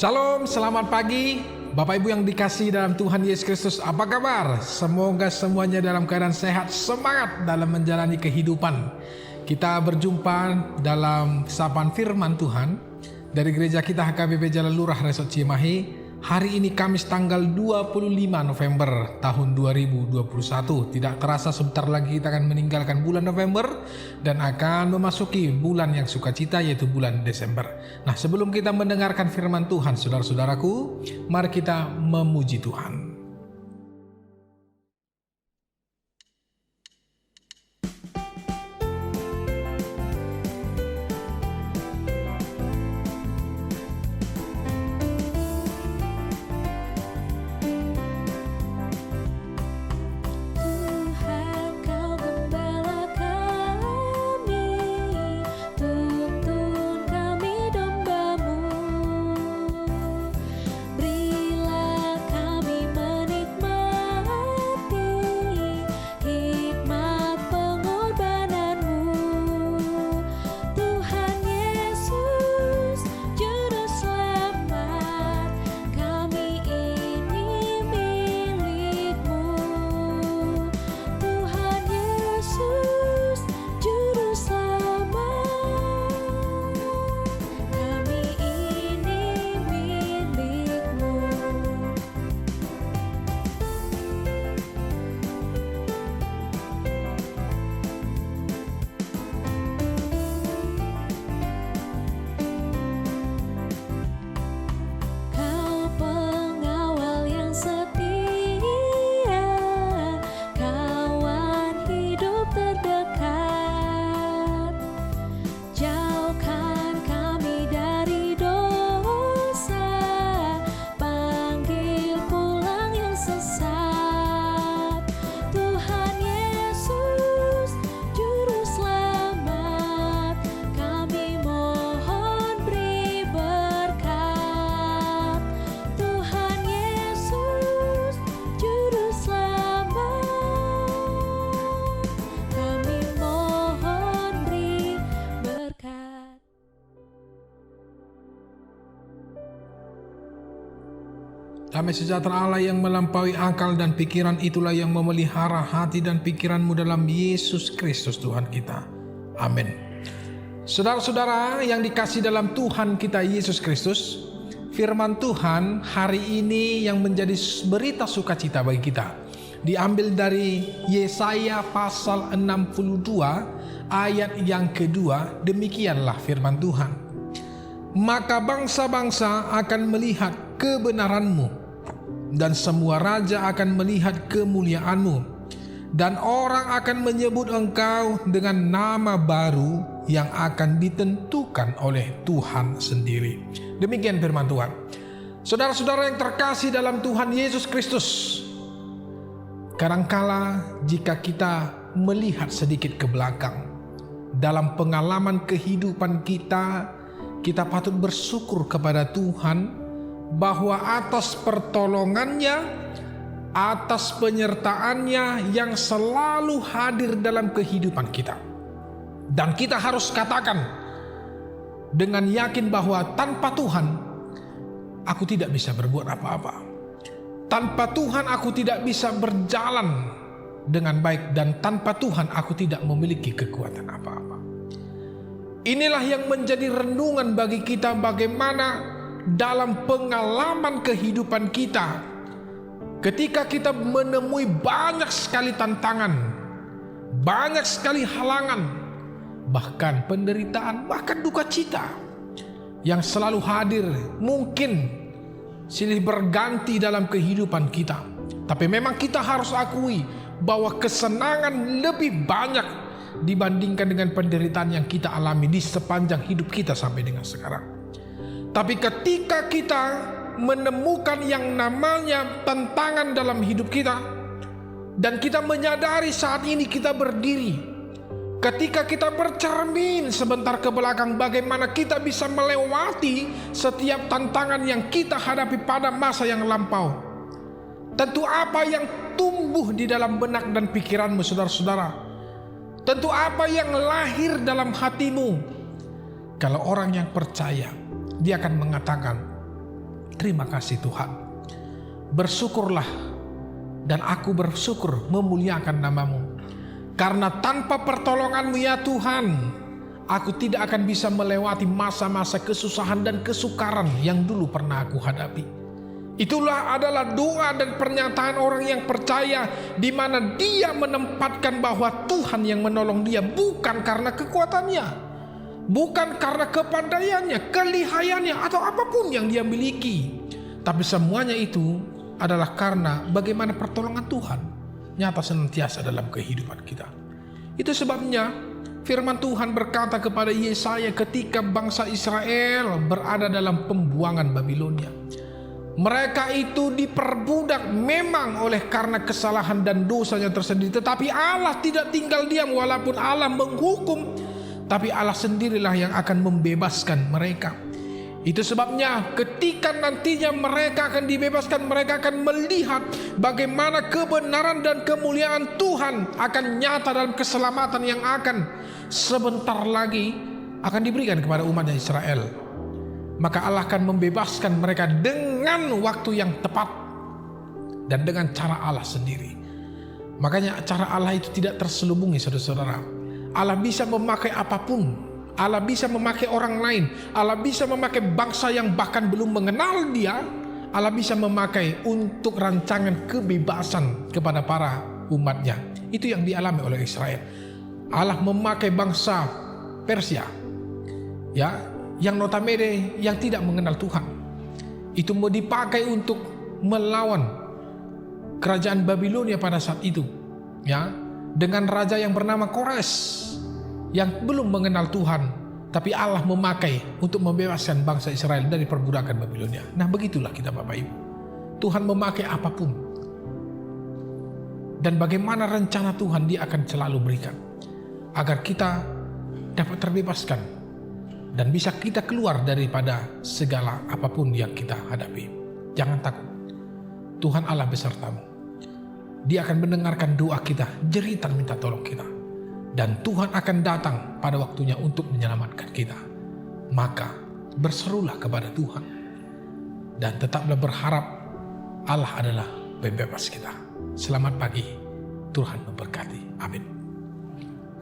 Shalom, selamat pagi Bapak Ibu yang dikasihi dalam Tuhan Yesus Kristus. Apa kabar? Semoga semuanya dalam keadaan sehat, semangat dalam menjalani kehidupan. Kita berjumpa dalam sapaan firman Tuhan dari gereja kita HKBP Jalan Lurah Resort Cimahi. Hari ini Kamis tanggal 25 November tahun 2021. Tidak terasa sebentar lagi kita akan meninggalkan bulan November dan akan memasuki bulan yang sukacita, yaitu bulan Desember. Nah, sebelum kita mendengarkan firman Tuhan, saudara-saudaraku, mari kita memuji Tuhan. Damai sejahtera Allah yang melampaui akal dan pikiran, itulah yang memelihara hati dan pikiranmu dalam Yesus Kristus Tuhan kita. Amin. Saudara-saudara yang dikasihi dalam Tuhan kita Yesus Kristus, firman Tuhan hari ini yang menjadi berita sukacita bagi kita diambil dari Yesaya pasal 62 ayat yang kedua. Demikianlah firman Tuhan. Maka bangsa-bangsa akan melihat kebenaranmu, dan semua raja akan melihat kemuliaanmu, dan orang akan menyebut engkau dengan nama baru yang akan ditentukan oleh Tuhan sendiri. Demikian firman Tuhan. Saudara-saudara yang terkasih dalam Tuhan Yesus Kristus, kadangkala jika kita melihat sedikit ke belakang dalam pengalaman kehidupan kita, kita patut bersyukur kepada Tuhan bahwa atas pertolongannya, atas penyertaannya yang selalu hadir dalam kehidupan kita. Dan kita harus katakan dengan yakin bahwa tanpa Tuhan aku tidak bisa berbuat apa-apa. Tanpa Tuhan aku tidak bisa berjalan dengan baik, dan tanpa Tuhan aku tidak memiliki kekuatan apa-apa. Inilah yang menjadi renungan bagi kita, bagaimana dalam pengalaman kehidupan kita, ketika kita menemui banyak sekali tantangan, banyak sekali halangan, bahkan penderitaan, bahkan duka cita yang selalu hadir, mungkin silih berganti dalam kehidupan kita. Tapi memang kita harus akui bahwa kesenangan lebih banyak dibandingkan dengan penderitaan yang kita alami di sepanjang hidup kita sampai dengan sekarang. Tapi ketika kita menemukan yang namanya tantangan dalam hidup kita, dan kita menyadari saat ini kita berdiri, ketika kita bercermin sebentar ke belakang, bagaimana kita bisa melewati setiap tantangan yang kita hadapi pada masa yang lampau. Tentu apa yang tumbuh di dalam benak dan pikiranmu, saudara-saudara, tentu apa yang lahir dalam hatimu. Kalau orang yang percaya, dia akan mengatakan, terima kasih Tuhan. Bersyukurlah, dan aku bersyukur memuliakan nama-Mu. Karena tanpa pertolongan-Mu ya Tuhan, aku tidak akan bisa melewati masa-masa kesusahan dan kesukaran yang dulu pernah aku hadapi. Itulah adalah doa dan pernyataan orang yang percaya, di mana dia menempatkan bahwa Tuhan yang menolong dia bukan karena kekuatannya, bukan karena kepandaiannya, kelihayannya, atau apapun yang dia miliki. Tapi semuanya itu adalah karena bagaimana pertolongan Tuhan nyata senantiasa dalam kehidupan kita. Itu sebabnya firman Tuhan berkata kepada Yesaya ketika bangsa Israel berada dalam pembuangan Babilonia. Mereka itu diperbudak memang oleh karena kesalahan dan dosanya tersendiri. Tetapi Allah tidak tinggal diam walaupun Allah menghukum. Tapi Allah sendirilah yang akan membebaskan mereka. Itu sebabnya ketika nantinya mereka akan dibebaskan, mereka akan melihat bagaimana kebenaran dan kemuliaan Tuhan akan nyata dalam keselamatan yang akan sebentar lagi akan diberikan kepada umatnya Israel. Maka Allah akan membebaskan mereka dengan waktu yang tepat dan dengan cara Allah sendiri. Makanya cara Allah itu tidak terselubungi, saudara-saudara. Allah bisa memakai apapun. Allah bisa memakai orang lain. Allah bisa memakai bangsa yang bahkan belum mengenal Dia. Allah bisa memakai untuk rancangan kebebasan kepada para umatnya. Itu yang dialami oleh Israel. Allah memakai bangsa Persia, ya, yang notabene yang tidak mengenal Tuhan. Itu mau dipakai untuk melawan kerajaan Babilonia pada saat itu, ya, dengan raja yang bernama Kores yang belum mengenal Tuhan, tapi Allah memakai untuk membebaskan bangsa Israel dari perbudakan Babilonia. Nah, begitulah kita Bapak Ibu. Tuhan memakai apapun. Dan bagaimana rencana Tuhan Dia akan selalu berikan agar kita dapat terbebaskan dan bisa kita keluar daripada segala apapun yang kita hadapi. Jangan takut. Tuhan Allah besertamu. Dia akan mendengarkan doa kita, jeritan minta tolong kita. Dan Tuhan akan datang pada waktunya untuk menyelamatkan kita. Maka berserulah kepada Tuhan dan tetaplah berharap Allah adalah pembebas kita. Selamat pagi, Tuhan memberkati. Amin.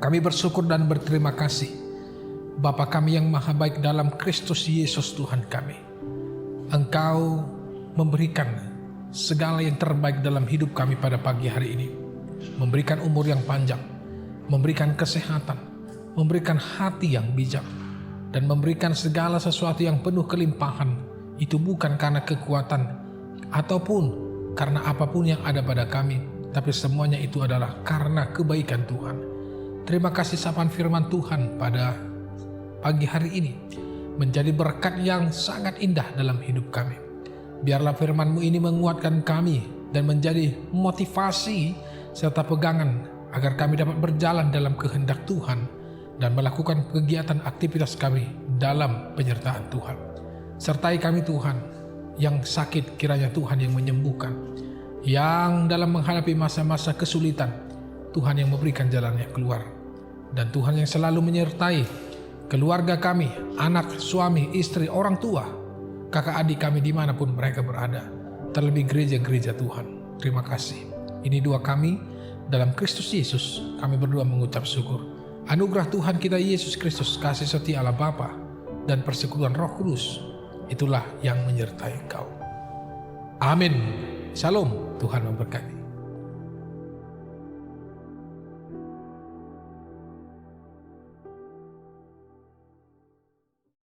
Kami bersyukur dan berterima kasih Bapa kami yang maha baik dalam Kristus Yesus Tuhan kami. Engkau memberikan segala yang terbaik dalam hidup kami pada pagi hari ini. Memberikan umur yang panjang, memberikan kesehatan, memberikan hati yang bijak, dan memberikan segala sesuatu yang penuh kelimpahan. Itu bukan karena kekuatan ataupun karena apapun yang ada pada kami, tapi semuanya itu adalah karena kebaikan Tuhan. Terima kasih sapaan firman Tuhan pada pagi hari ini menjadi berkat yang sangat indah dalam hidup kami. Biarlah firman-Mu ini menguatkan kami dan menjadi motivasi serta pegangan agar kami dapat berjalan dalam kehendak Tuhan dan melakukan kegiatan aktivitas kami dalam penyertaan Tuhan. Sertai kami Tuhan, yang sakit kiranya Tuhan yang menyembuhkan, yang dalam menghadapi masa-masa kesulitan Tuhan yang memberikan jalannya keluar, dan Tuhan yang selalu menyertai keluarga kami, anak, suami, istri, orang tua, kakak adik kami dimanapun mereka berada, terlebih gereja-gereja Tuhan. Terima kasih. Ini doa kami dalam Kristus Yesus. Kami berdoa mengucap syukur. Anugerah Tuhan kita Yesus Kristus, kasih setia Allah Bapa, dan persekutuan Roh Kudus, itulah yang menyertai engkau. Amin. Shalom. Tuhan memberkati.